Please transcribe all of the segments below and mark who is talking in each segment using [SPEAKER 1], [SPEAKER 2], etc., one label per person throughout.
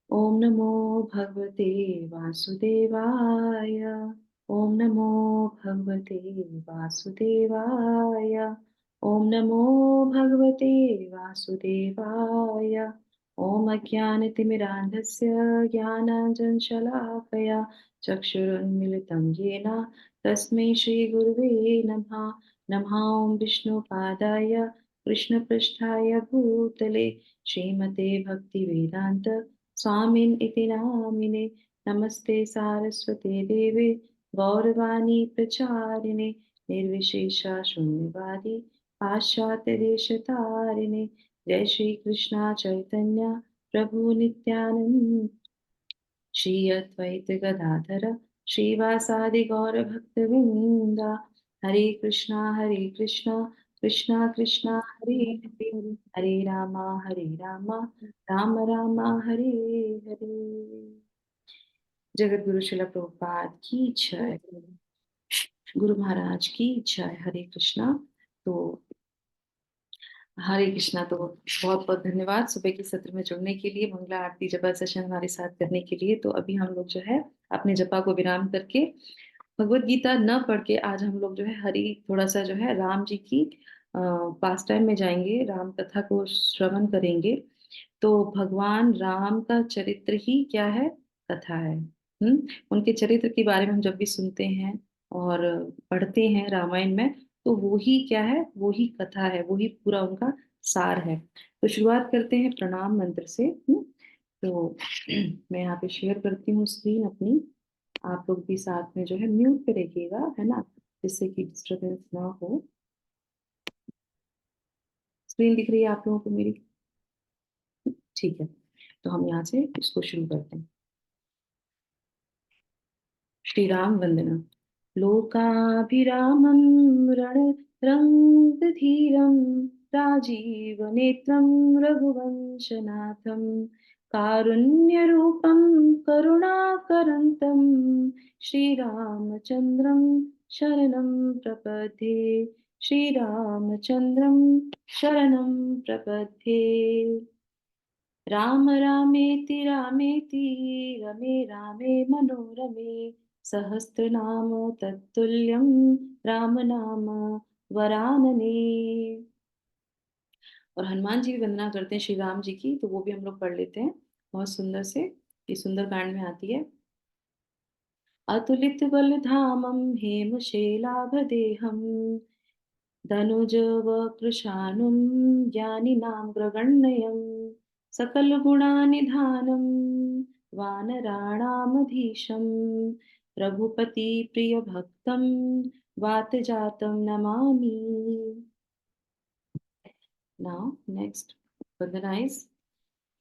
[SPEAKER 1] ओम नमो भगवते वासुदेवाय। ओम नमो भगवते वासुदेवाय। ओम नमो भगवते वासुदेवाय। ओम अज्ञानतिमिरान्धस्य ज्ञानाञ्जनशलाकया चक्षुरुन्मिलितं येन तस्मै श्रीगुरुवे नमः। नमः ॐ विष्णुपादाय कृष्णपृष्ठाय भूतले श्रीमते भक्तिवेदान्त स्वामिन् इति नामिने। नमस्ते सारस्वते देवे गौरवाणी प्रचारिणे निर्विशेषा शून्यवादी पाश्चात्यदेशतारिणे। जय श्री कृष्णा चैतन्य प्रभु नित्यानंद श्री अद्वैत गदाधर श्रीवासादि गौर भक्तवृंदा। हरे कृष्णा कृष्णा कृष्णा हरे हरे हरे रामा राम राम हरे हरे। जगत गुरु शिला प्रभुपाद की जय। गुरु महाराज की जय। हरे कृष्णा। तो हरे कृष्णा। तो बहुत बहुत धन्यवाद सुबह के सत्र में जुड़ने के लिए, मंगला आरती जपा सेशन हमारे साथ करने के लिए। तो अभी हम लोग जो है अपने जपा को विराम करके भगवत गीता न पढ़ के आज हम लोग जो है हरि थोड़ा सा जो है राम जी की पास टाइम में जाएंगे, राम कथा को श्रवण करेंगे। तो भगवान राम का चरित्र ही क्या है, कथा है। उनके चरित्र के बारे में हम जब भी सुनते हैं और पढ़ते हैं रामायण में, तो वो ही क्या है, वो ही कथा है, वो ही पूरा उनका सार है। तो शुरुआत करते हैं प्रणाम मंत्र से। तो मैं यहाँ पे शेयर करती हूँ स्क्रीन अपनी। आप लोग भी साथ में जो है म्यूट पे रखिएगा, है ना, जिससे कि डिस्टरबेंस ना हो। स्क्रीन दिख रही है आप लोगों को मेरी? ठीक है, तो हम यहाँ से इसको शुरू करते हैं। श्री राम वंदना। लोकाभिरामं रणरङ्गधीरं राजीवनेत्रं रघुवंशनाथं कारुण्यरूपं करुणाकरन्तं श्रीरामचन्द्रं शरणं प्रपद्ये। श्रीरामचन्द्रं शरणं प्रपद्ये। राम रामेति रामेति रमे रामे मनोरमे सहस्रनाम तत्तुल्यं राम नाम वरानने। और हनुमान जी की वंदना करते हैं श्री राम जी की, तो वो भी हम लोग पढ़ लेते हैं बहुत सुंदर से। ये सुंदर कांड में आती है। अतुलित बल धामम हेम शेलाभदेहम धनुजवकृशानुं ज्ञानिनां ग्रगण्यं सकलगुणानिधानं वानराणामधीशं रघुपतिप्रियभक्तं वातजातं Namami. Now next Vandana is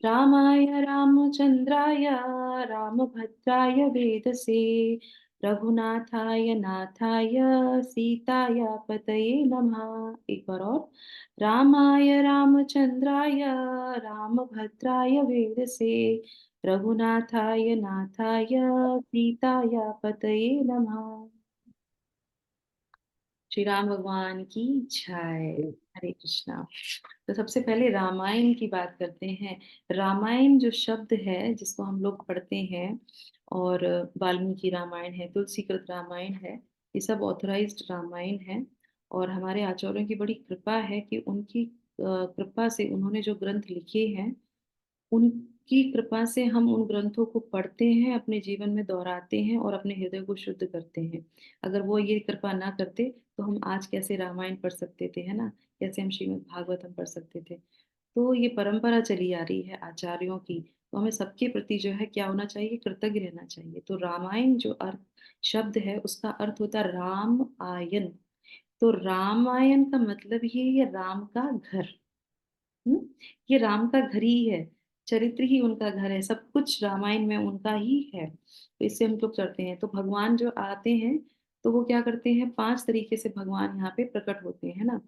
[SPEAKER 1] रामाय रामचन्द्राय रामभद्राय वेदसे रघुनाथाय नाथाय सीताय पतये नमः। एक बार और। रामाय रामचन्द्राय रामभद्राय वेदसे रघुनाथाय नाथाय सीताय पतये नमः। श्री राम भगवान की जय। हरे कृष्णा। तो सबसे पहले रामायण की बात करते हैं। रामायण जो शब्द है जिसको हम लोग पढ़ते हैं, और वाल्मीकि रामायण है, तुलसीकृत रामायण है, ये सब ऑथराइज्ड रामायण है। और हमारे आचार्यों की बड़ी कृपा है कि उनकी कृपा से उन्होंने जो ग्रंथ लिखे हैं, उनकी कृपा से हम उन ग्रंथों को पढ़ते हैं, अपने जीवन में दोहराते हैं और अपने हृदय को शुद्ध करते हैं। अगर वो ये कृपा ना करते तो हम आज कैसे रामायण पढ़ सकते थे, है ना, कैसे हम श्रीमद् भागवतम पढ़ सकते थे। तो ये परंपरा चली आ रही है आचार्यों की। तो हमें सबके प्रति जो है क्या होना चाहिए, कृतज्ञ रहना चाहिए। तो रामायण जो अर्थ शब्द है उसका अर्थ होता है राम आयन। तो रामायण का मतलब ही है राम का घर। हम्म, ये राम का घर ही है, चरित्र ही उनका घर है, सब कुछ रामायण में उनका ही है। तो इससे हम लोग चलते हैं। तो भगवान जो आते हैं तो वो क्या करते हैं, 5 तरीके से भगवान यहाँ पे प्रकट होते हैं, है ना।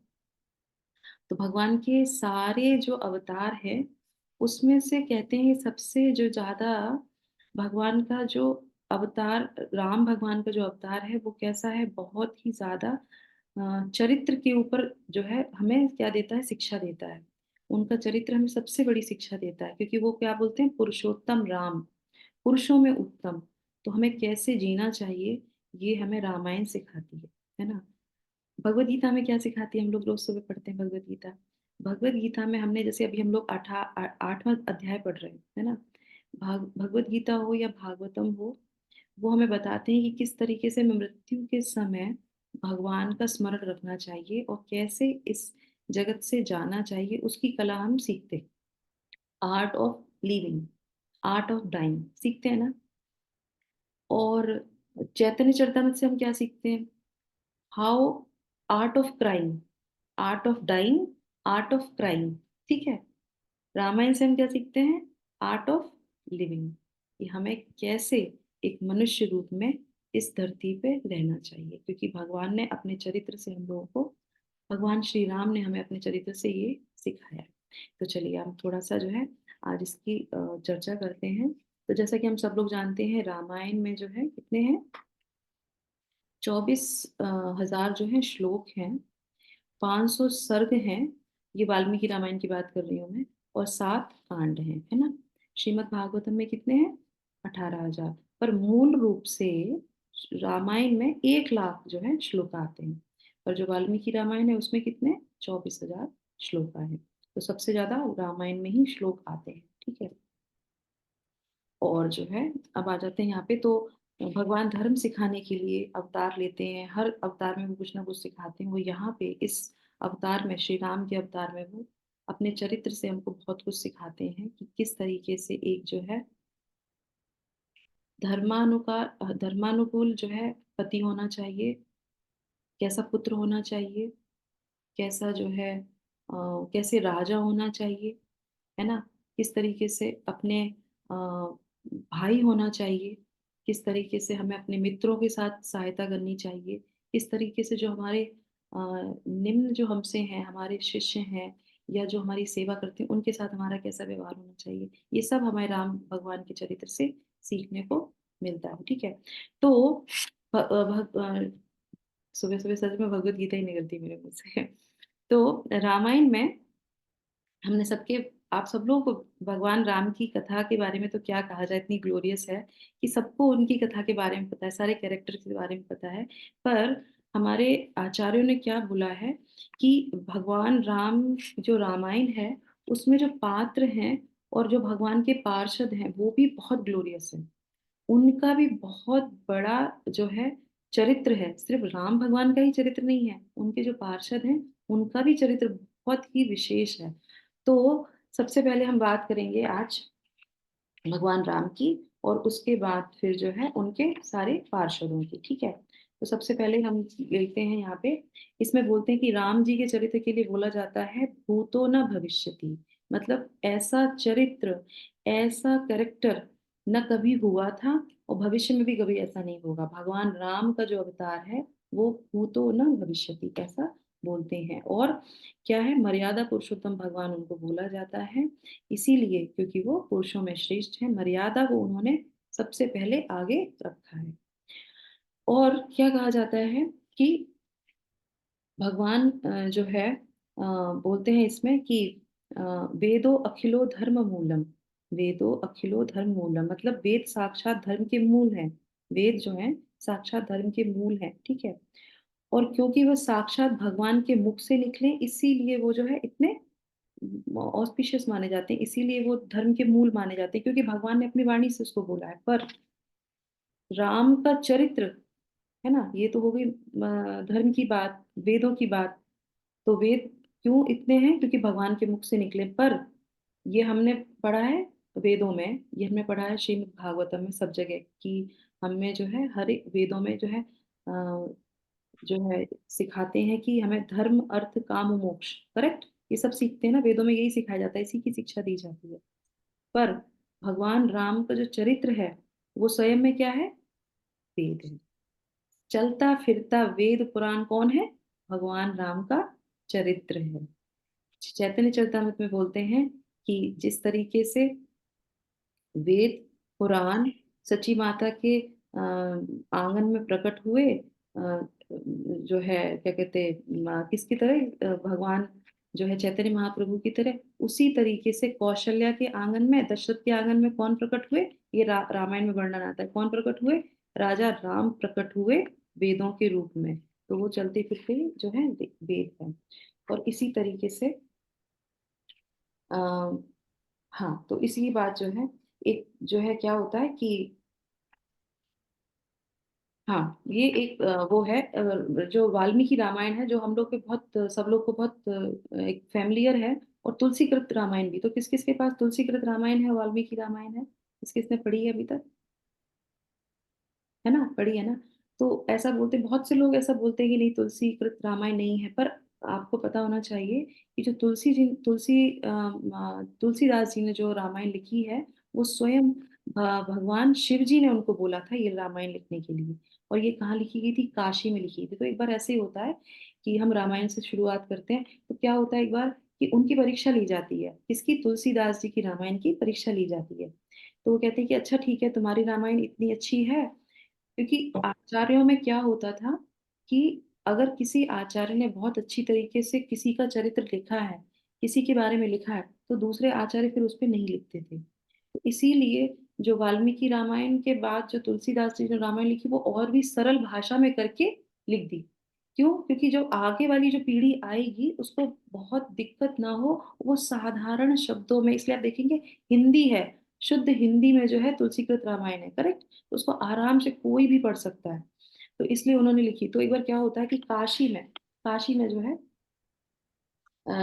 [SPEAKER 1] तो भगवान के सारे जो अवतार है उसमें से कहते हैं सबसे जो ज्यादा भगवान का जो अवतार, राम भगवान का जो अवतार है वो कैसा है, बहुत ही ज्यादा चरित्र के ऊपर जो है हमें क्या देता है, शिक्षा देता है। उनका चरित्र हमें सबसे बड़ी शिक्षा देता है, क्योंकि वो क्या बोलते हैं, पुरुषोत्तम राम, पुरुषों में उत्तम। तो हमें कैसे जीना चाहिए, ये हमें रामायण सिखाती है ना। भगवत गीता में क्या सिखाती है, हम लोग रोज सुबह पढ़ते हैं भगवत गीता। भगवत गीता में हमने जैसे अभी हम लोग 8वां अध्याय पढ़ रहे हैं, है ना। भगवत गीता हो या भागवतम हो, वो हमें बताते हैं कि किस तरीके से हमें मृत्यु के समय भगवान का स्मरण रखना चाहिए और कैसे इस जगत से जाना चाहिए, उसकी कला हम सीखते हैं। Art of living, art of dying सीखते हैं ना। और चैतन्य चरितमृत से हम क्या सीखते हैं, how, art of crime, art of dying, art of crime, ठीक है। रामायण से हम क्या सीखते हैं, आर्ट ऑफ लिविंग, कि हमें कैसे एक मनुष्य रूप में इस धरती पे रहना चाहिए, क्योंकि भगवान ने अपने चरित्र से हम लोगों को, भगवान श्री राम ने हमें अपने चरित्र से ये सिखाया है। तो चलिए हम थोड़ा सा जो है आज इसकी चर्चा करते हैं। तो जैसा कि हम सब लोग जानते हैं, रामायण में जो है कितने हैं, 24,000 जो है श्लोक हैं, 500 सर्ग हैं, ये वाल्मीकि रामायण की बात कर रही हूँ मैं, और 7 कांड हैं, है ना। श्रीमद् भागवतम में कितने हैं, 18,000। पर मूल रूप से रामायण में 1 लाख जो है श्लोक आते हैं, और जो वाल्मीकि रामायण है उसमें कितने, 24,000 श्लोक है। तो सबसे ज्यादा रामायण में ही श्लोक आते हैं, ठीक है। और जो है, अब आ जाते हैं यहाँ पे। तो भगवान धर्म सिखाने के लिए अवतार लेते हैं, हर अवतार में वो कुछ ना कुछ सिखाते हैं। वो यहाँ पे इस अवतार में, श्री राम के अवतार में, वो अपने चरित्र से हमको बहुत कुछ सिखाते हैं कि किस तरीके से एक जो है धर्मानुकूल जो है पति होना चाहिए, कैसा पुत्र होना चाहिए, कैसा जो है कैसे राजा होना चाहिए, है ना। किस तरीके से अपने भाई होना चाहिए, किस तरीके से हमें अपने मित्रों के साथ सहायता करनी चाहिए, किस तरीके से जो हमारे निम्न जो हमसे हैं, हमारे शिष्य हैं, या जो हमारी सेवा करते हैं, उनके साथ हमारा कैसा व्यवहार होना चाहिए, ये सब हमें राम भगवान के चरित्र से सीखने को मिलता है, ठीक है। तो सुबह सुबह सच में भगवत गीता ही निकलती है मेरे मुंह से। तो रामायण में हमने सबके, आप सब लोगों को भगवान राम की कथा के बारे में तो क्या कहा जाए, इतनी ग्लोरियस है कि सबको उनकी कथा के बारे में पता है, सारे कैरेक्टर के बारे में पता है। पर हमारे आचार्यों ने क्या बोला है कि भगवान राम, जो रामायण है उसमें जो पात्र हैं और जो भगवान के पार्षद हैं वो भी बहुत ग्लोरियस है। उनका भी बहुत बड़ा जो है चरित्र है, सिर्फ राम भगवान का ही चरित्र नहीं है, उनके जो पार्षद हैं उनका भी चरित्र बहुत ही विशेष है। तो सबसे पहले हम बात करेंगे आज भगवान राम की, और उसके बाद फिर जो है उनके सारे पार्षदों की, ठीक है। तो सबसे पहले हम लेते हैं यहाँ पे, इसमें बोलते हैं कि राम जी के चरित्र के लिए बोला जाता है भूतो न भविष्यति, मतलब ऐसा चरित्र, ऐसा कैरेक्टर न कभी हुआ था और भविष्य में भी कभी ऐसा नहीं होगा। भगवान राम का जो अवतार है वो भूतो न भविष्यति ऐसा बोलते हैं। और क्या है, मर्यादा पुरुषोत्तम भगवान उनको बोला जाता है, इसीलिए क्योंकि वो पुरुषों में श्रेष्ठ है, मर्यादा को उन्होंने सबसे पहले आगे रखा है। और क्या कहा जाता है कि भगवान जो है बोलते हैं इसमें कि अ, वेदो अखिलो धर्म मूलम, वेदो अखिलो धर्म मूलम, मतलब वेद साक्षात धर्म के मूल हैं। वेद जो है साक्षात धर्म के मूल हैं, ठीक है। और क्योंकि वह साक्षात भगवान के मुख से निकले, इसीलिए वो जो है इतने ऑस्पिशियस माने जाते हैं, इसीलिए वो धर्म के मूल माने जाते हैं, क्योंकि भगवान ने अपनी वाणी से उसको बोला है। पर राम का चरित्र, है ना, ये तो हो गई धर्म की बात, वेदों की बात। तो वेद क्यों इतने हैं, क्योंकि भगवान के मुख से निकले। पर ये हमने पढ़ा है वेदों में, ये हमने पढ़ा है श्रीमद् भागवतम में, सब जगह कि हमें जो है हर एक वेदों में जो है जो है सिखाते हैं कि हमें धर्म अर्थ काम और मोक्ष, करेक्ट, ये सब सीखते हैं ना वेदों में, यही सिखाया जाता है, इसी की शिक्षा दी जाती है। पर भगवान राम का जो चरित्र है वो स्वयं में क्या है, वेद है। चलता फिरता वेद पुराण कौन है, भगवान राम का चरित्र है। चैतन्य चरितामृत में बोलते हैं कि जिस तरीके से वेद पुराण सची माता के आंगन में प्रकट हुए, जो है क्या कहते किसकी तरह, भगवान जो है चैतन्य महाप्रभु की तरह, उसी तरीके से कौशल्या के आंगन में, दशरथ के आंगन में कौन प्रकट हुए? ये रामायण में वर्णन आता है। कौन प्रकट हुए? राजा राम प्रकट हुए वेदों के रूप में। तो वो चलते फिरते जो है वेद है। और इसी तरीके से आ, हाँ, तो इसी बात जो है, एक जो है क्या होता है कि हाँ, ये एक वो है जो वाल्मीकि रामायण है, जो हम लोग के बहुत सब लोग को बहुत एक फैमिलियर है। और तुलसीकृत रामायण भी। तो किस किस के पास तुलसीकृत रामायण है, वाल्मीकि रामायण है? किस किसने पढ़ी है अभी तक? है ना, पढ़ी है ना? तो ऐसा बोलते, बहुत से लोग ऐसा बोलते हैं कि नहीं, तुलसीकृत रामायण नहीं है। पर आपको पता होना चाहिए कि जो तुलसीदास जी ने जो रामायण लिखी है, वो स्वयं भगवान शिव जी ने उनको बोला था ये रामायण लिखने के लिए। और ये कहाँ लिखी गई थी? काशी में लिखी थी। तो एक बार ऐसे ही होता है कि हम रामायण से शुरुआत करते हैं, तो क्या होता है एक बार कि उनकी परीक्षा ली जाती है। किसकी? तुलसीदास जी की रामायण की परीक्षा ली जाती है। तो वो कहते हैं कि अच्छा ठीक है, तुम्हारी रामायण इतनी अच्छी है। क्योंकि आचार्यों में क्या होता था कि अगर किसी आचार्य ने बहुत अच्छी तरीके से किसी का चरित्र लिखा है, किसी के बारे में लिखा है, तो दूसरे आचार्य फिर उस पर नहीं लिखते थे। तो इसीलिए जो वाल्मीकि रामायण के बाद जो तुलसीदास जी ने रामायण लिखी, वो और भी सरल भाषा में करके लिख दी। क्यों? क्योंकि जो आगे वाली जो पीढ़ी आएगी उसको बहुत दिक्कत ना हो, वो साधारण शब्दों में, इसलिए आप देखेंगे हिंदी है, शुद्ध हिंदी में जो है तुलसीकृत रामायण है, करेक्ट? तो उसको आराम से कोई भी पढ़ सकता है। तो इसलिए उन्होंने लिखी। तो एक बार क्या होता है कि काशी में जो है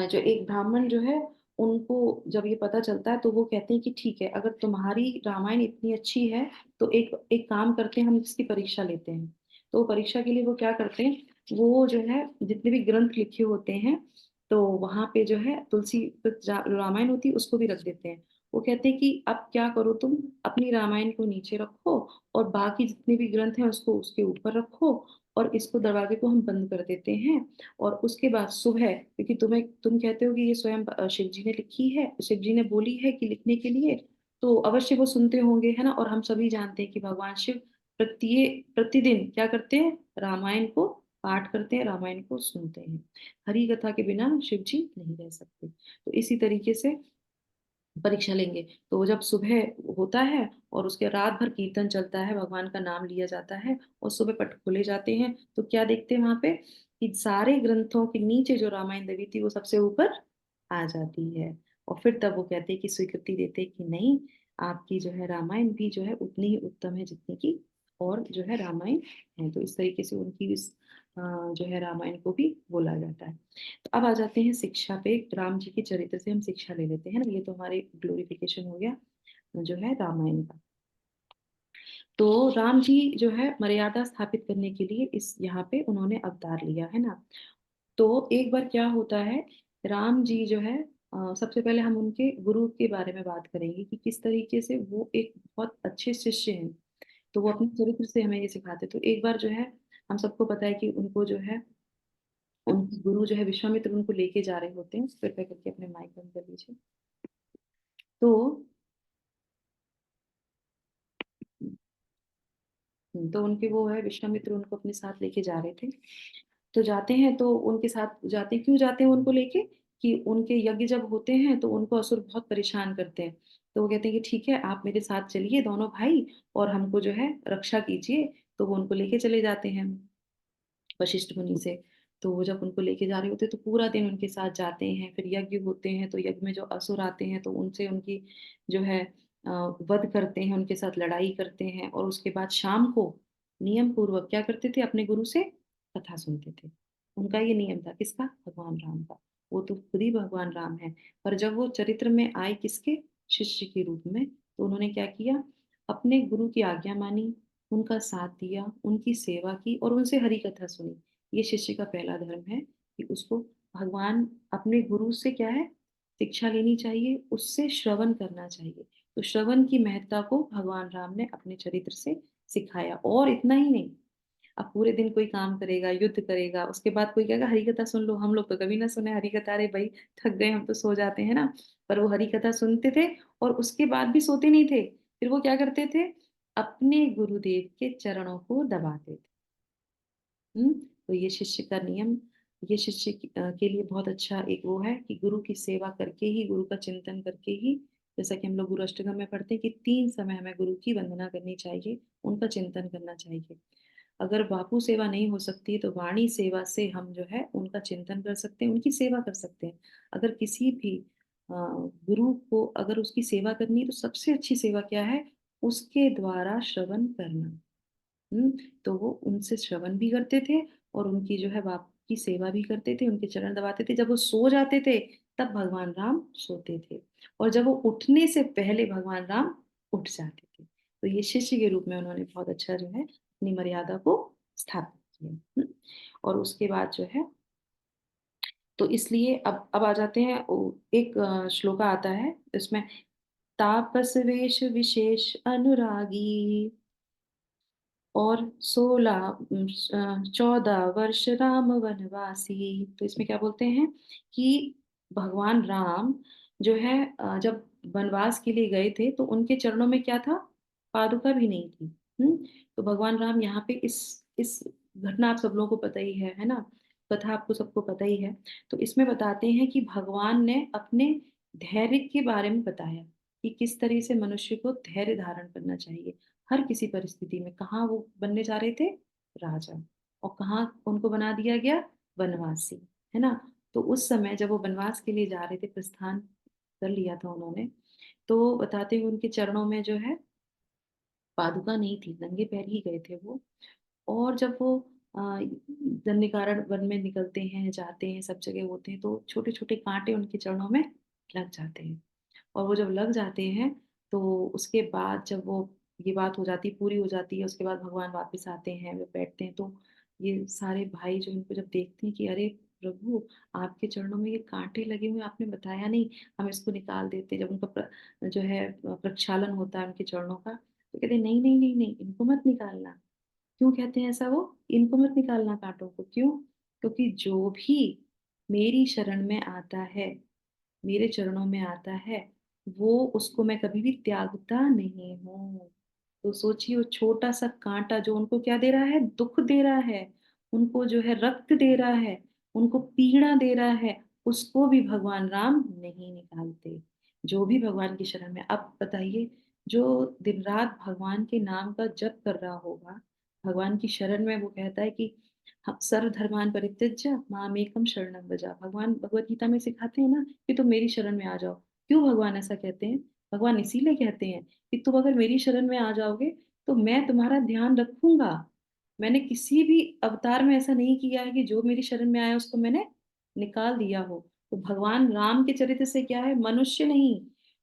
[SPEAKER 1] जो एक ब्राह्मण जो है, उनको जब ये पता चलता है, तो वो कहते हैं कि ठीक है, अगर तुम्हारी रामायण इतनी अच्छी है, तो एक एक काम करते हैं, हम इसकी परीक्षा लेते हैं। तो परीक्षा के लिए वो क्या करते हैं, वो जो है जितने भी ग्रंथ लिखे होते हैं, तो वहां पे जो है तुलसी रामायण होती है उसको भी रख देते हैं। वो कहते हैं कि अब क्या करो तुम, अपनी रामायण को नीचे रखो, और बाकी जितने भी ग्रंथ हैं उसको उसके ऊपर रखो, और इसको दरवाजे को हम बंद कर देते हैं। और उसके बाद सुबह, क्योंकि तुम कहते हो कि ये स्वयं शिव जी ने लिखी है, शिव जी ने बोली है कि लिखने के लिए, तो अवश्य वो सुनते होंगे, है ना? और हम सभी जानते हैं कि भगवान शिव प्रतिदिन क्या करते हैं? रामायण को पाठ करते हैं, रामायण को सुनते हैं। हरि कथा के बिना शिव जी नहीं रह सकते। तो इसी तरीके से परीक्षा लेंगे। तो जब सुबह होता है और उसके रात भर कीर्तन चलता है, भगवान का नाम लिया जाता है, और सुबह पट खोले जाते हैं, तो क्या देखते हैं वहां पे कि सारे ग्रंथों के नीचे जो रामायण देवी थी वो सबसे ऊपर आ जाती है। और फिर तब वो कहते हैं कि स्वीकृति देते हैं कि नहीं, आपकी जो है रामायण भी जो है उतनी ही उत्तम है जितनी की और जो है रामायण है। तो इस तरीके से उनकी इस जो है रामायण को भी बोला जाता है। तो अब आ जाते हैं शिक्षा पे। राम जी के चरित्र से हम शिक्षा ले लेते हैं ना, ये तो हमारे ग्लोरिफिकेशन हो गया जो है रामायण का। तो राम जी जो है मर्यादा स्थापित करने के लिए इस यहाँ पे उन्होंने अवतार लिया, है ना? तो एक बार क्या होता है, राम जी जो है सबसे पहले हम उनके गुरु के बारे में बात करेंगे कि किस तरीके से वो एक बहुत अच्छे शिष्य हैं। तो वो अपने चरित्र से हमें ये सिखाते। तो एक बार जो है, हम सबको पता है कि उनको जो है उनके गुरु जो है विश्वामित्र उनको लेके जा रहे होते हैं। कृपया करके अपने माइक बंद कर लीजिए। तो तो उनके वो है विश्वामित्र उनको अपने साथ लेके जा रहे थे। तो जाते हैं, तो उनके साथ जाते, क्यों जाते हैं उनको लेके? कि उनके यज्ञ जब होते हैं तो उनको असुर बहुत परेशान करते हैं। तो वो कहते हैं कि ठीक है, आप मेरे साथ चलिए दोनों भाई, और हमको जो है रक्षा कीजिए। तो वो उनको लेके चले जाते हैं वशिष्ठ मुनि से। तो वो जब उनको लेके जा रहे होते हैं, तो पूरा दिन उनके साथ जाते हैं। फिर यज्ञ होते हैं, तो यज्ञ में जो असुर आते हैं तो उनसे उनकी जो है वध करते हैं, उनके साथ लड़ाई करते हैं। और उसके बाद शाम को नियम पूर्वक क्या करते थे? अपने गुरु से कथा सुनते थे। उनका ये नियम था। किसका? भगवान राम का। वो तो खुद ही भगवान राम है। पर जब वो चरित्र में आए किसके? शिष्य के रूप में, तो उन्होंने क्या किया? अपने गुरु की आज्ञा मानी, उनका साथ दिया, उनकी सेवा की, और उनसे हरि कथा सुनी। ये शिष्य का पहला धर्म है कि उसको भगवान अपने गुरु से क्या है? शिक्षा लेनी चाहिए, उससे श्रवण करना चाहिए। तो श्रवण की महत्ता को भगवान राम ने अपने चरित्र से सिखाया। और इतना ही नहीं, अब पूरे दिन कोई काम करेगा, युद्ध करेगा, उसके बाद कोई कहेगा हरि कथा सुन लो। हम लोग तो कभी ना सुने हरि कथा, अरे भाई थक गए हम तो सो जाते हैं ना। पर वो हरि कथा सुनते थे, और उसके बाद भी सोते नहीं थे। फिर वो क्या करते थे? अपने गुरुदेव के चरणों को दबाते थे। तो ये शिष्य का नियम ये शिष्य के लिए बहुत अच्छा एक वो है कि गुरु की सेवा करके ही, गुरु का चिंतन करके ही, जैसा कि हम लोग गुरु अष्टकम में पढ़ते हैं कि 3 समय हमें गुरु की वंदना करनी चाहिए, उनका चिंतन करना चाहिए। अगर बापू सेवा नहीं हो सकती है तो वाणी सेवा से हम जो है उनका चिंतन कर सकते हैं, उनकी सेवा कर सकते हैं। अगर किसी भी गुरु को अगर उसकी सेवा करनी है तो सबसे अच्छी सेवा क्या है? उसके द्वारा श्रवण करना। हुँ, तो वो उनसे श्रवण भी करते थे और उनकी जो है बाप की सेवा भी करते थे, उनके चरण दबाते थे। जब वो सो जाते थे, तब भगवान राम सोते थे और जब वो उठने से पहले भगवान राम उठ जाते थे। तो ये शिष्य के रूप में उन्होंने बहुत अच्छा जो है अपनी मर्यादा को स्थापित किया। और उसके बाद जो है तो इसलिए अब आ जाते हैं एक श्लोका आता है इसमें तापस वेश विशेष अनुरागी और 14 वर्ष राम वनवासी। तो इसमें क्या बोलते हैं कि भगवान राम जो है जब वनवास के लिए गए थे तो उनके चरणों में क्या था? पादुका भी नहीं थी। तो भगवान राम यहाँ पे इस घटना आप सब लोगों को पता ही है ना? कथा आपको सबको पता ही है। तो इसमें बताते हैं कि भगवान ने अपने धैर्य के बारे में बताया कि किस तरह से मनुष्य को धैर्य धारण करना चाहिए। हर किसी परिस्थिति में कहाँ वो बनने जा रहे थे? राजा। और कहाँ उनको बना दिया गया? वनवासी, है ना? तो उस समय जब वो वनवास के लिए जा रहे थे, प्रस्थान कर लिया था उन्होंने, तो बताते हैं उनके चरणों में जो है पादुका नहीं थी, नंगे पैर ही गए थे वो। और जब वो दंडीकारण्य वन में निकलते हैं, जाते हैं, सब जगह होते हैं, तो छोटे-छोटे काँटे उनके चरणों में लग जाते हैं। और वो जब लग जाते हैं, तो उसके बाद जब वो ये बात हो जाती है, पूरी हो जाती है, उसके बाद भगवान वापस आते हैं, वो बैठते हैं, तो ये सारे भाई जो इनको जब देखते हैं कि अरे प्रभु, आपके चरणों में ये काँटे लगे हुए हैं, आपने बताया नहीं, हम इसको निकाल देते। जब उनका जो है प्रक्षालन होता है उनके चरणों का, तो कहते हैं, "नहीं, नहीं, नहीं, नहीं, इनको मत निकालना।" क्यों कहते हैं ऐसा वो? इनको मत निकालना काँटों को, क्यों? क्योंकि जो भी मेरी शरण में आता है, मेरे चरणों में आता है, वो उसको मैं कभी भी त्यागता नहीं हूँ। तो सोचिए वो छोटा-सा काँटा जो उनको क्या दे रहा है? दुःख दे रहा है, उनको जो है रक्त दे रहा है, उनको पीड़ा दे रहा है, उसको भी भगवान राम नहीं निकालते। जो भी भगवान की शरण में अब बताइए, जो दिन-रात भगवान के नाम का जप कर रहा होगा, भगवान की शरण में वो कहता है कि सर्वधर्मान् परित्यज्य मामेकं शरणं व्रज। भगवान भगवत गीता में सिखाते हैं ना कि तुम मेरी शरण में आ जाओ। क्यों भगवान ऐसा कहते हैं? भगवान इसीलिए कहते हैं कि तुम अगर मेरी शरण में आ जाओगे, तो मैं तुम्हारा ध्यान रखूँगा। मैंने किसी भी अवतार में ऐसा नहीं किया है कि जो मेरी शरण में आया उसको मैंने निकाल दिया हो। तो भगवान राम के चरित्र से क्या है? मनुष्य नहीं,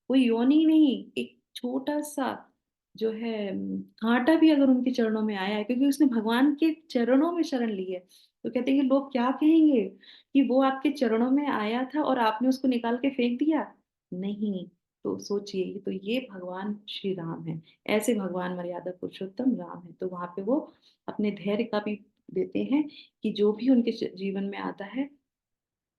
[SPEAKER 1] कोई योनि नहीं, एक छोटा-सा जो है काँटा भी अगर उनके चरणों में आया है क्योंकि उसने भगवान के चरणों में शरण ली है, तो कहते हैं कि लोग क्या कहेंगे कि वो आपके चरणों में आया था और आपने उसको निकाल के फेंक दिया? नहीं, तो सोचिए तो ये भगवान श्री राम हैं, ऐसे भगवान मर्यादा पुरुषोत्तम राम हैं। तो वहाँ पे वो अपने धैर्य का भी देते हैं कि जो भी उनके जीवन में आता है,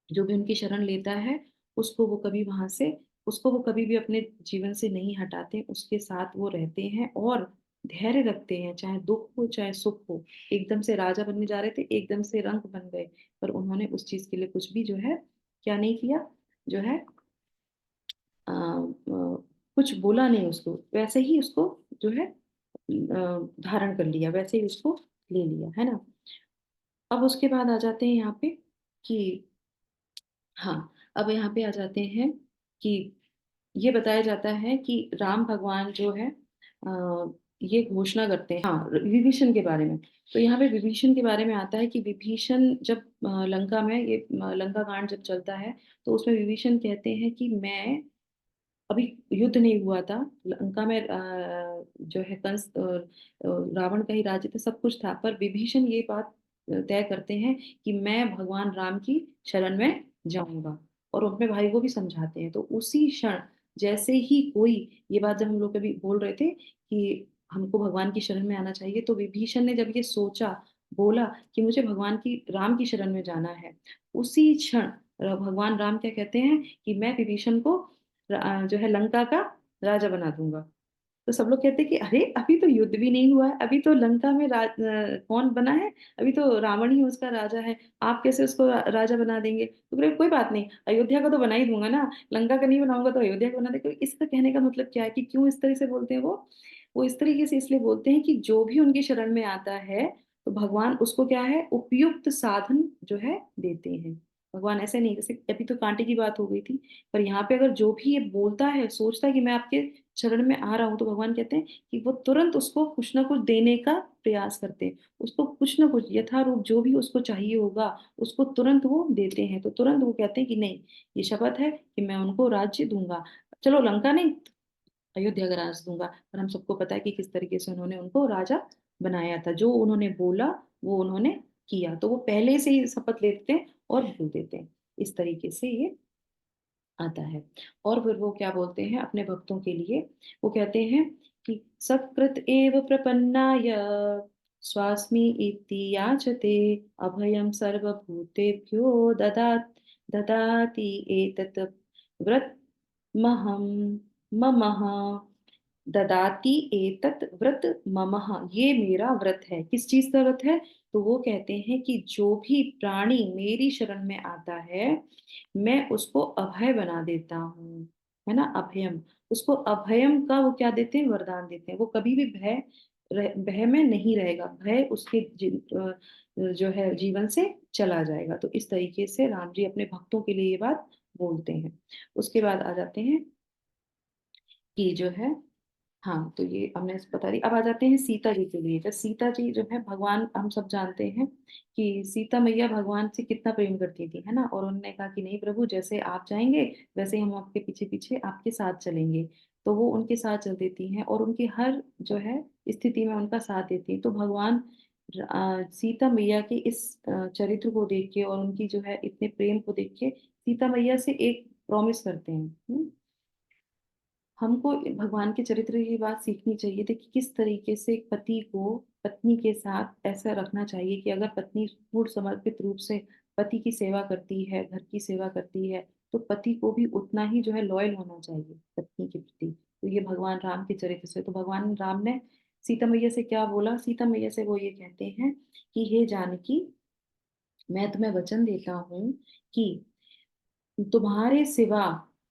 [SPEAKER 1] जो भी उनकी शरण लेता है, उसको वो कभी वहाँ से उसको वो कभी भी अपने जीवन से नहीं हटाते, उसके साथ वो रहते हैं और धैर्य रखते हैं, चाहे दुःख हो, चाहे सुख हो। एकदम से राजा बनने जा रहे थे, एकदम से रंक बन गए, पर उन्होंने उस चीज़ के लिए कुछ भी जो है, क्या नहीं किया, जो है कुछ बोला नहीं उसको, वैसे ही उसको जो है धारण कर लिया, वैसे ही उसको ले लिया, है ना? अब उसके बाद आ जाते हैं यहाँ पे कि हाँ, अब यहाँ पे आ जाते हैं कि ये बताया जाता है कि राम भगवान जो है ये घोषणा करते हैं हाँ, विभीषण के बारे में। तो यहाँ पे विभीषण के बारे में आता है कि विभीषण जब लंका में ये लंका कांड जब चलता है, तो उसमें विभीषण कहते हैं कि मैं अभी युद्ध नहीं हुआ था, लंका में जो है रावण का ही राज्य था, सब कुछ था, पर विभीषण ये बात तय करते हैं कि मैं भगवान राम की शरण में जाऊँगा और अपने भाई को भी समझाते हैं। तो उसी क्षण जैसे ही कोई ये बात जब हम लोग कभी बोल रहे थे कि हमको भगवान की शरण में आना चाहिए, तो विभीषण ने जब ये सोचा, बोला कि मुझे भगवान की राम की शरण में जाना है, उसी क्षण भगवान राम क्या कहते हैं कि मैं विभीषण को जो है लंका का राजा बना दूँगा। तो सब लोग कहते हैं कि अरे! अभी तो युद्ध भी नहीं हुआ है, अभी तो लंका में कौन बना है? अभी तो रावण ही उसका राजा है, आप कैसे उसको राजा बना देंगे? तो बोले कोई बात नहीं, अयोध्या का तो बना ही दूँगा ना, लंका का नहीं बनाऊँगा तो अयोध्या का बना देंगे। तो इसका कहने का मतलब क्या है कि क्यों इस तरह से बोलते हैं वो? वो इस तरीके से इसलिए बोलते हैं कि जो भी उनकी शरण में आता है, तो भगवान उसको क्या है, उपयुक्त साधन जो है देते हैं। भगवान ऐसे नहीं, जैसे अभी तो कांटे की बात हो गई थी, पर यहाँ पे अगर जो भी ये बोलता है, सोचता है कि मैं आपके शरण में आ रहा हूँ, तो भगवान कहते हैं कि वो तुरंत उसको कुछ ना कुछ देने का प्रयास करते हैं। उसको कुछ ना कुछ यथारूप जो भी उसको चाहिए होगा, उसको तुरंत वो देते हैं। तो तुरंत वो कहते हैं कि नहीं, ये शपथ है कि मैं उनको राज्य दूँगा। चलो लंका नहीं, अयोध्या का राज दूँगा। पर हम सबको पता है कि किस तरीके से उन्होंने उनको राजा बनाया था। जो उन्होंने बोला, वो उन्होंने किया। तो वो पहले से ही शपथ लेते हैं और बोल देते हैं। इस तरीके से ये आता है। और फिर वो क्या बोलते हैं अपने भक्तों के लिए, वो कहते हैं कि सकृत एव प्रपन्नाय स्वास्मि इति याचते अभयं सर्वभूतेभ्यो ददाति एतत् व्रतमहं ममः ददाति एतत् व्रत ममः। ये मेरा व्रत है। किस चीज का व्रत है? तो वो कहते हैं कि जो भी प्राणी मेरी शरण में आता है, मैं उसको अभय बना देता हूँ, है ना? अभयम, उसको अभयम का वो क्या देते हैं, वरदान देते हैं। वो कभी भी भय में नहीं रहेगा, भय उसके जो है जीवन से चला जाएगा। तो इस तरीके से राम जी अपने भक्तों के लिए ये बात बोलते हैं। उसके बाद आ जाते हैं कि जो है, हाँ, तो ये हमने बता दी। अब आ जाते हैं सीता जी के लिए। जब सीता जी जो है, भगवान हम सब जानते हैं कि सीता मैया भगवान से कितना प्रेम करती थी, है ना? और उन्होंने कहा कि नहीं प्रभु, जैसे आप जाएंगे वैसे ही हम आपके पीछे पीछे आपके साथ चलेंगे। तो वो उनके साथ चल देती हैं और उनकी हर जो है स्थिति में उनका साथ देती हैं। तो भगवान सीता मैया के इस चरित्र को देख के और उनकी जो है इतने प्रेम को देख के सीता मैया से एक प्रॉमिस करते हैं। हमको भगवान के चरित्र की बात सीखनी चाहिए थी कि किस तरीके से एक पति को पत्नी के साथ ऐसा रखना चाहिए कि अगर पत्नी पूर्ण समर्पित रूप से पति की सेवा करती है, घर की सेवा करती है, तो पति को भी उतना ही जो है लॉयल होना चाहिए पत्नी के प्रति। तो ये भगवान राम के चरित्र से, तो भगवान राम ने सीता मैया से क्या बोला? सीता मैया से वो ये कहते हैं कि हे जानकी, मैं तुम्हें वचन देता हूँ कि तुम्हारे सिवा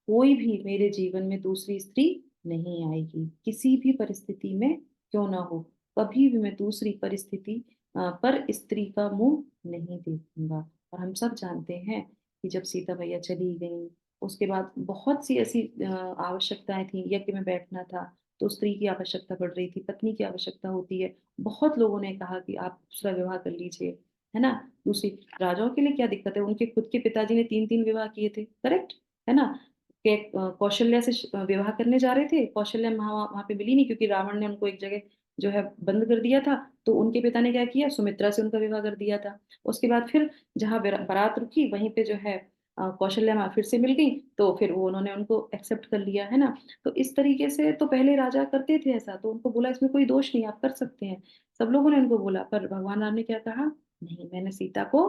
[SPEAKER 1] कोई भी मेरे जीवन में दूसरी स्त्री नहीं आएगी, किसी भी परिस्थिति में क्यों ना हो। कभी भी मैं दूसरी परिस्थिति पर स्त्री का मुंह नहीं देखूंगा। और हम सब जानते हैं कि जब सीता मैया चली गई, उसके बाद बहुत सी ऐसी आवश्यकताएं थी। यज्ञ में बैठना था तो स्त्री की आवश्यकता पड़ रही थी, पत्नी की आवश्यकता होती है। बहुत लोगों ने कहा कि आप दूसरा विवाह कर लीजिए, है ना? दूसरी, राजाओं के लिए क्या दिक्कत है? उनके खुद के पिताजी ने तीन तीन विवाह किए थे, करेक्ट, है ना? कौशल्या से विवाह करने जा रहे थे, कौशल्या वहां पे मिली नहीं क्योंकि रावण ने उनको एक जगह जो है बंद कर दिया था। तो उनके पिता ने क्या किया, सुमित्रा से उनका विवाह कर दिया था। उसके बाद फिर जहाँ बारात रुकी वहीं पे जो है कौशल्या माँ फिर से मिल गई, तो फिर वो उन्होंने उनको एक्सेप्ट कर लिया, है ना? तो इस तरीके से तो पहले राजा करते थे ऐसा, तो उनको बोला इसमें कोई दोष नहीं, आप कर सकते हैं। सब लोगों ने उनको बोला, पर भगवान राम ने क्या कहा? नहीं, मैंने सीता को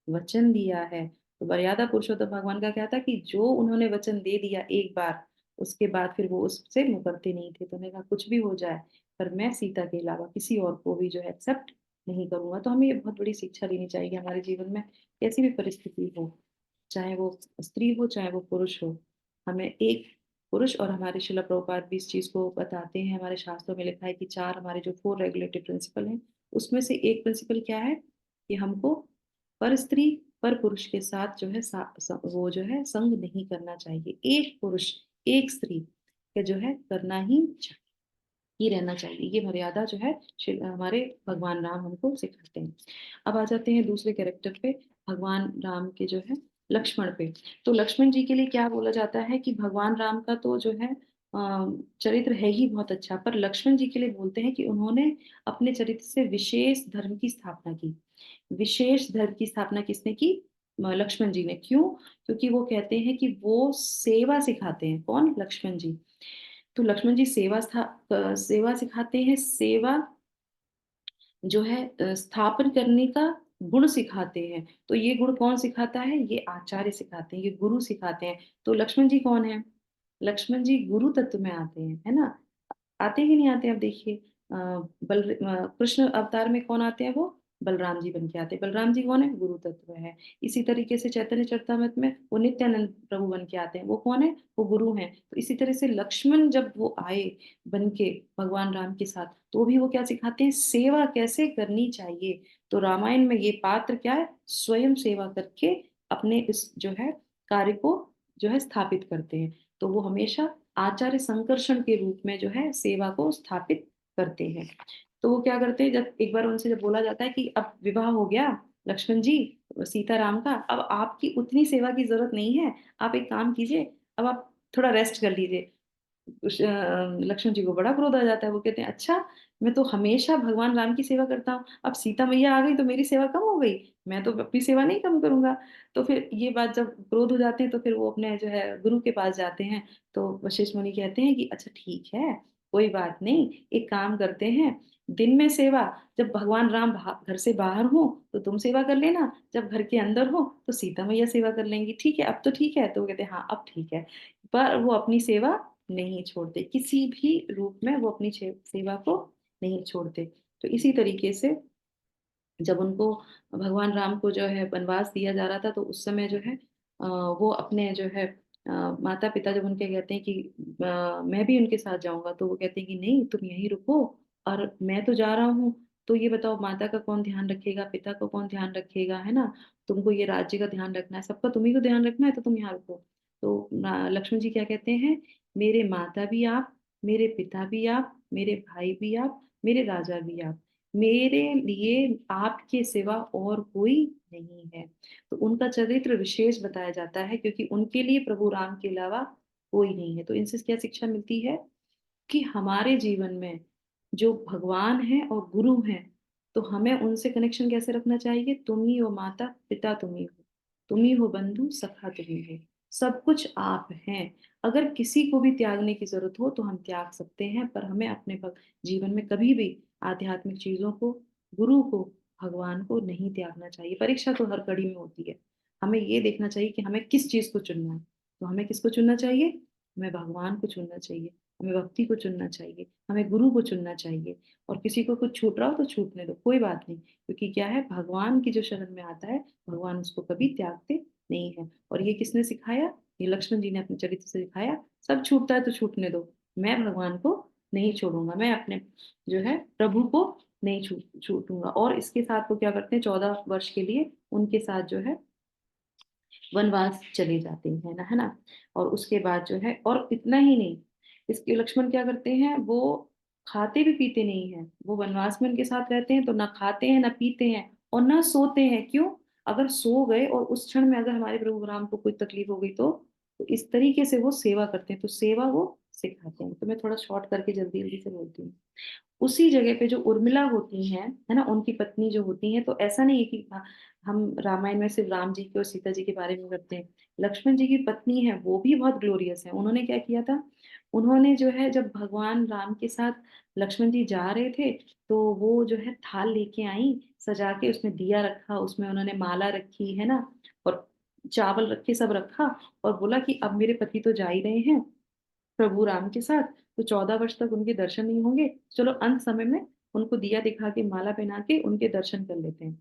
[SPEAKER 1] वचन दिया है। तो मर्यादा पुरुषोत्तम भगवान का क्या था कि जो उन्होंने वचन दे दिया एक बार, उसके बाद फिर वो उससे मुकरते नहीं थे। तो उन्होंने कहा कुछ भी हो जाए, पर मैं सीता के अलावा किसी और को भी जो है एक्सेप्ट नहीं करूंगा। तो हमें ये बहुत बड़ी शिक्षा लेनी चाहिए हमारे जीवन में, कैसी भी परिस्थिति हो, चाहे वो स्त्री हो चाहे वो पुरुष हो। हमें एक पुरुष, और हमारे शिला प्रभुपाद भी इस चीज को बताते हैं, हमारे शास्त्रों में लिखा है कि चार हमारे जो फोर रेगुलेटरी प्रिंसिपल हैं, उसमें से एक प्रिंसिपल क्या है कि हमको पर स्त्री पर पुरुष के साथ जो है वो जो है संग नहीं करना चाहिए। एक पुरुष एक स्त्री का जो है करना ही रहना चाहिए। ये मर्यादा जो है हमारे भगवान राम हमको सिखाते हैं। अब आ जाते हैं दूसरे कैरेक्टर पे, भगवान राम के जो है लक्ष्मण पे। तो लक्ष्मण जी के लिए क्या बोला जाता है कि भगवान राम का तो जो है चरित्र है ही बहुत अच्छा, पर लक्ष्मण जी के लिए बोलते हैं कि उन्होंने अपने चरित्र से विशेष धर्म की स्थापना की। विशेष धर्म की स्थापना किसने की? लक्ष्मण जी ने। क्यों? क्योंकि वो कहते हैं कि वो सेवा सिखाते हैं। कौन? लक्ष्मण जी। तो लक्ष्मण जी सेवा सिखाते हैं। सेवा जो है स्थापन करने का गुण सिखाते हैं। तो ये गुण कौन सिखाता है? ये आचार्य सिखाते हैं, ये गुरु सिखाते हैं। तो लक्ष्मण जी कौन है? लक्ष्मण जी गुरु तत्व में आते हैं, है ना? आते ही नहीं आते? अब देखिए, कृष्ण अवतार में कौन आते हैं? वो बलराम जी बन के आते हैं। बलराम जी कौन है? गुरु तत्व है। इसी तरीके से चैतन्य चरितामृत में वो नित्यानंद प्रभु बन के आते हैं। वो कौन है? वो गुरु हैं। तो इसी तरह से लक्ष्मण जब वो आए बन के भगवान राम के साथ, तो भी वो क्या सिखाते हैं? सेवा कैसे करनी चाहिए। तो रामायण में ये पात्र क्या है? स्वयं सेवा करके अपने इस जो है कार्य को जो है स्थापित करते हैं। तो वो हमेशा आचार्य संकर्षण के रूप में जो है सेवा को स्थापित करते हैं। तो वो क्या करते हैं, जब एक बार उनसे जब बोला जाता है कि अब विवाह हो गया लक्ष्मण जी सीता राम का, अब आपकी उतनी सेवा की जरूरत नहीं है, आप एक काम कीजिए, अब आप थोड़ा रेस्ट कर लीजिए। लक्ष्मण जी को बड़ा क्रोध आ जाता है। वो कहते हैं अच्छा, मैं तो हमेशा भगवान राम की सेवा करता हूँ, अब सीता मैया आ गई तो मेरी सेवा कम हो गई, मैं तो अपनी सेवा नहीं कम करूंगा। तो फिर ये बात जब क्रोध हो जाते हैं तो फिर वो अपने जो है गुरु के पास जाते हैं। तो वशिष्ठ मुनि कहते हैं कि अच्छा ठीक है, कोई बात नहीं, एक काम करते हैं, दिन में सेवा, जब भगवान राम घर से बाहर हो तो तुम सेवा कर लेना, जब घर के अंदर हो तो सीता मैया सेवा कर लेंगी, ठीक है? अब तो ठीक है। तो वो कहते हैं हाँ अब ठीक है। पर वो अपनी सेवा नहीं छोड़ते, किसी भी रूप में वो अपनी सेवा को नहीं छोड़ते। तो इसी तरीके से जब उनको भगवान राम को जो है वनवास दिया जा रहा था, तो उस समय जो है वो अपने जो है माता पिता जब उनके कहते हैं कि मैं भी उनके साथ जाऊंगा, तो वो कहते हैं कि नहीं तुम यहीं रुको, और मैं तो जा रहा हूँ, तो ये बताओ माता का कौन ध्यान रखेगा, पिता को कौन ध्यान रखेगा, है ना? तुमको ये राज्य का ध्यान रखना है, सबका तुम्ही को ध्यान रखना है, तो तुम यहाँ रुको। तो लक्ष्मण जी क्या कहते हैं? मेरे माता भी आप, मेरे पिता भी आप, मेरे भाई भी आप, मेरे राजा भी आप, मेरे लिए आपके सिवा और कोई नहीं है। तो उनका चरित्र विशेष बताया जाता है, क्योंकि उनके लिए प्रभु राम के अलावा कोई नहीं है। तो इनसे क्या शिक्षा मिलती है कि हमारे जीवन में जो भगवान है और गुरु हैं, तो हमें उनसे कनेक्शन कैसे रखना चाहिए? तुम ही हो माता पिता, तुम ही हो बंधु सखा, तुम ही हो, सब कुछ आप हैं। अगर किसी को भी त्यागने की जरूरत हो तो हम त्याग सकते हैं, पर हमें अपने जीवन में कभी भी आध्यात्मिक चीजों को, गुरु को, भगवान को नहीं त्यागना चाहिए। परीक्षा तो हर कड़ी में होती है, हमें ये देखना चाहिए कि हमें किस चीज को चुनना है। तो हमें किसको चुनना चाहिए? हमें भगवान को चुनना चाहिए, हमें भक्ति को चुनना चाहिए, हमें गुरु को चुनना चाहिए। और किसी को कुछ छूट रहा हो तो छूटने दो, कोई बात नहीं, क्योंकि क्या है, भगवान की जो शरण में आता है भगवान उसको कभी त्यागते नहीं है। और ये किसने सिखाया? ये लक्ष्मण जी ने अपने चरित्र से सिखाया। सब छूटता है तो छूटने दो, मैं भगवान को नहीं छोड़ूंगा, मैं अपने जो है प्रभु को नहीं छूटूंगा। और इसके साथ वो क्या करते हैं, 14 वर्ष के लिए उनके साथ जो है वनवास चले जाते हैं ना, है ना? और उसके बाद जो है, और इतना ही नहीं, इसके लक्ष्मण क्या करते हैं, वो खाते भी पीते नहीं है। वो वनवास में उनके साथ रहते हैं तो ना खाते हैं ना पीते हैं और ना सोते हैं। क्यों? अगर सो गए और उस क्षण में अगर हमारे प्रभु राम को कोई तकलीफ हो गई तो इस तरीके से वो सेवा करते हैं, तो सेवा वो सिखाते हैं। तो मैं थोड़ा शॉर्ट करके जल्दी जल्दी से बोलती हूँ। उसी जगह पे जो उर्मिला होती हैं, है ना, उनकी पत्नी जो होती हैं, तो ऐसा नहीं है कि हम रामायण में सिर्फ राम जी के और सीता जी के बारे में करते हैं। लक्ष्मण जी की पत्नी है वो भी बहुत ग्लोरियस है। उन्होंने क्या किया था, उन्होंने जो है जब भगवान राम के साथ लक्ष्मण जी जा रहे थे, तो वो जो है थाल लेके आई, सजा के उसमें दिया रखा, उसमें उन्होंने माला रखी, है ना, और चावल रखे, सब रखा, और बोला कि अब मेरे पति तो जा ही रहे हैं प्रभु राम के साथ, तो 14 वर्ष तक उनके दर्शन नहीं होंगे, चलो अंत समय में उनको दिया दिखा के माला पहना के उनके दर्शन कर लेते हैं।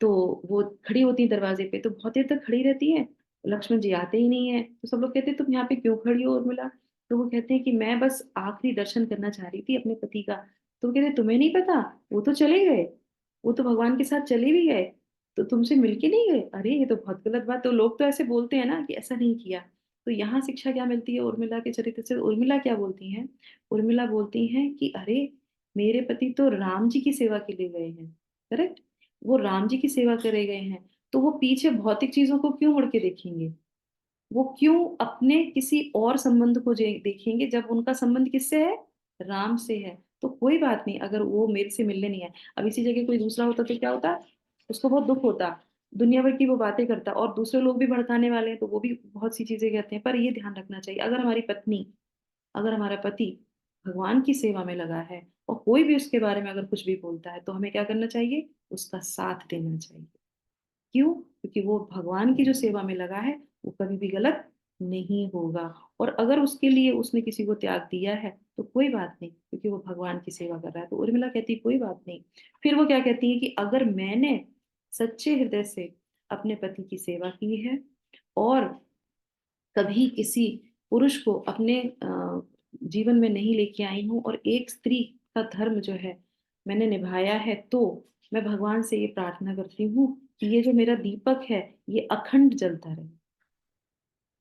[SPEAKER 1] तो वो खड़ी होती है दरवाजे पे, तो बहुत देर तक खड़ी रहती है, लक्ष्मण जी आते ही नहीं है। तो सब लोग कहते हैं तुम यहाँ पे क्यों खड़ी हो उर्मिला? तो वो कहते हैं कि मैं बस आखिरी दर्शन करना चाह रही थी अपने पति का। तो वो कहते हैं तुम्हें नहीं पता, वो तो चले गए, वो तो भगवान के साथ चले भी गए, तो तुमसे मिलके नहीं गए? अरे ये तो बहुत गलत बात। तो लोग तो ऐसे बोलते हैं ना कि ऐसा नहीं किया। तो यहाँ शिक्षा क्या मिलती है उर्मिला के चरित्र से? उर्मिला क्या बोलती हैं? उर्मिला बोलती हैं कि अरे मेरे पति तो राम जी की सेवा के लिए गए हैं, करेक्ट, वो राम जी की सेवा करे गए हैं, तो वो पीछे भौतिक चीजों को क्यों मुड़ के देखेंगे? वो क्यों अपने किसी और संबंध को देखेंगे, जब उनका संबंध किससे है? राम से है। तो कोई बात नहीं, अगर वो मेरे से मिलने नहीं आए, अब इसी जगह कोई दूसरा होता तो क्या होता? उसको बहुत दुख होता, दुनिया भर की वो बातें करता, और दूसरे लोग भी भड़काने वाले हैं तो वो भी बहुत सी चीजें कहते हैं। पर ये ध्यान रखना चाहिए, अगर हमारी पत्नी, अगर हमारा पति भगवान की सेवा में लगा है और कोई भी उसके बारे में अगर कुछ भी बोलता है, तो हमें क्या करना चाहिए? उसका साथ देना चाहिए। क्यों? क्योंकि वो भगवान की जो सेवा में लगा है, वो कभी भी गलत नहीं होगा। और अगर उसके लिए उसने किसी को त्याग दिया है तो कोई बात नहीं, क्योंकि वो भगवान की सेवा कर रहा है। तो उर्मिला कहती है कोई बात नहीं। फिर वो क्या कहती है कि अगर मैंने सच्चे हृदय से अपने पति की सेवा की है और कभी किसी पुरुष को अपने जीवन में नहीं लेके आई हूँ और एक स्त्री का धर्म जो है मैंने निभाया है, तो मैं भगवान से ये प्रार्थना करती हूँ कि ये जो मेरा दीपक है ये अखंड जलता रहे।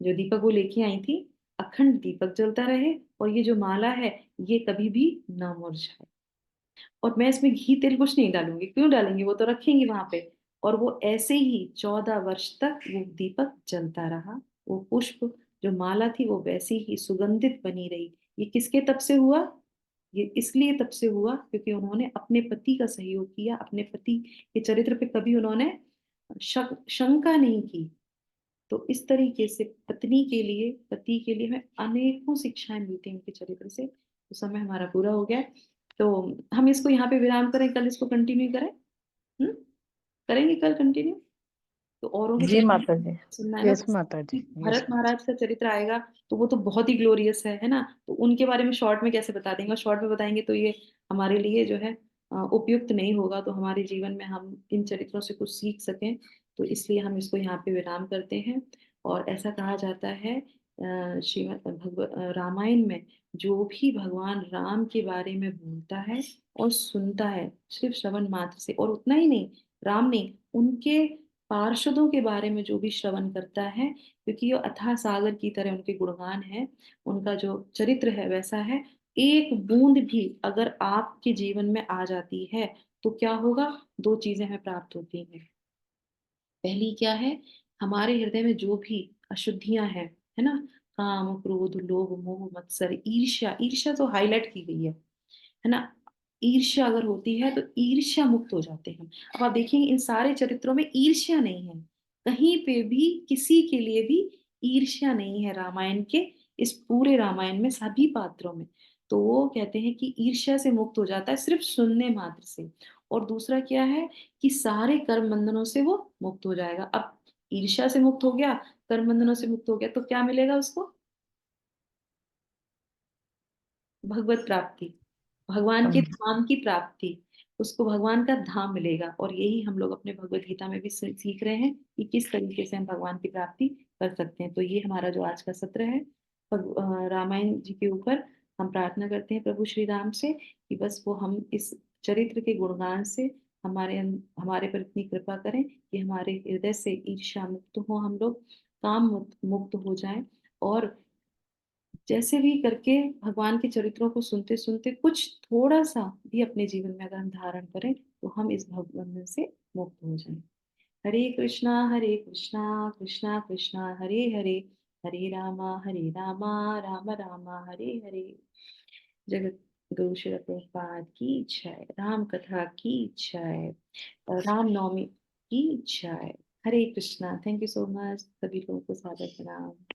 [SPEAKER 1] जो दीपक वो लेके आई थी, अखंड दीपक जलता रहे, और ये जो माला है ये कभी भी ना मुरझाए। और मैं इसमें घी तेल कुछ नहीं डालूंगी, क्यों डालेंगे, वो तो रखेंगे वहां पे। और वो ऐसे ही 14 वर्ष तक वो दीपक जलता रहा। वो पुष्प जो माला थी वो वैसी ही सुगंधित बनी रही। ये किसके तप से हुआ? ये इसलिए तप से हुआ क्योंकि उन्होंने अपने पति का सहयोग किया, अपने पति के चरित्र पे कभी उन्होंने शंका नहीं की। तो इस तरीके से पत्नी के लिए, पति के लिए हमें अनेकों शिक्षाएं मिलती हैं उनके चरित्र से। तो समय हमारा पूरा हो गया है। तो हम इसको यहाँ पे विराम करें, कल इसको कंटिन्यू करें। हम्म, करेंगे कल कंटिन्यू। तो औरों के
[SPEAKER 2] जी
[SPEAKER 1] चरित्र
[SPEAKER 2] माता जी।
[SPEAKER 1] सुनना है ना।
[SPEAKER 2] यस माता जी। यस
[SPEAKER 1] भरत
[SPEAKER 2] माता
[SPEAKER 1] महाराज का चरित्र आएगा तो वो तो बहुत ही ग्लोरियस है ना। तो उनके बारे में शॉर्ट में कैसे बता देंगे, और शॉर्ट में बताएंगे तो ये हमारे लिए जो है उपयुक्त नहीं होगा। तो हमारे जीवन में हम इन चरित्रों से कुछ सीख सकें, तो इसलिए हम इसको यहाँ पे विराम करते हैं। और ऐसा कहा जाता है श्रीमद् रामायण में जो भी भगवान राम के बारे में बोलता है और सुनता है सिर्फ श्रवण मात्र से, और उतना ही नहीं, राम नहीं, उनके पार्षदों के बारे में जो भी श्रवण करता है, क्योंकि ये अथाह सागर की तरह उनके गुणगान है, उनका जो चरित्र है वैसा है। एक बूंद भी अगर आपके जीवन में आ जाती है तो क्या होगा? दो चीजें हमें प्राप्त होती हैं। पहली क्या है? हमारे हृदय में जो भी अशुद्धियां हैं, है ना, काम क्रोध लोभ मोह मत्सर ईर्ष्या, ईर्ष्या तो हाईलाइट की गई है ना। ईर्ष्या अगर होती है तो ईर्ष्या मुक्त हो जाते हैं। अब आप देखेंगे इन सारे चरित्रों में ईर्ष्या नहीं है, कहीं पे भी किसी के लिए भी ईर्ष्या नहीं है रामायण के, इस पूरे रामायण में सभी पात्रों में। तो वो कहते हैं कि ईर्ष्या से मुक्त हो जाता है सिर्फ सुनने मात्र से। और दूसरा क्या है कि सारे कर्म बंधनों से वो मुक्त हो जाएगा। अब ईर्ष्या से मुक्त हो गया, कर्म बंधनों से मुक्त हो गया, तो क्या मिलेगा उसको? भगवत प्राप्ति, भगवान के
[SPEAKER 2] जी।
[SPEAKER 1] धाम की प्राप्ति। उसको भगवान का धाम मिलेगा। और यही हम लोग अपने भगवत गीता में भी सीख रहे हैं कि किस तरीके से हम भगवान की प्राप्ति कर सकते हैं। तो ये हमारा जो आज का सत्र है रामायण जी के ऊपर, हम प्रार्थना करते हैं प्रभु श्री राम से कि बस वो हम इस चरित्र के गुणगान से हमारे पर इतनी कृपा करें कि हमारे हृदय से ईर्ष्या मुक्त हो, हम लोग काम मुक्त हो जाएं। और जैसे भी करके भगवान के चरित्रों को सुनते सुनते कुछ थोड़ा सा भी अपने जीवन में अगर हम धारण करें तो हम इस भवबंधन से मुक्त हो जाएं। हरे कृष्णा कृष्णा कृष्णा हरे हरे, हरे रामा राम रामा हरे हरे। जगत गुरु श्री प्रभुपाद की जय, राम कथा की जय, राम नवमी की जय। Hare Krishna. Thank you so much सभी लोगों को, सादर प्रणाम।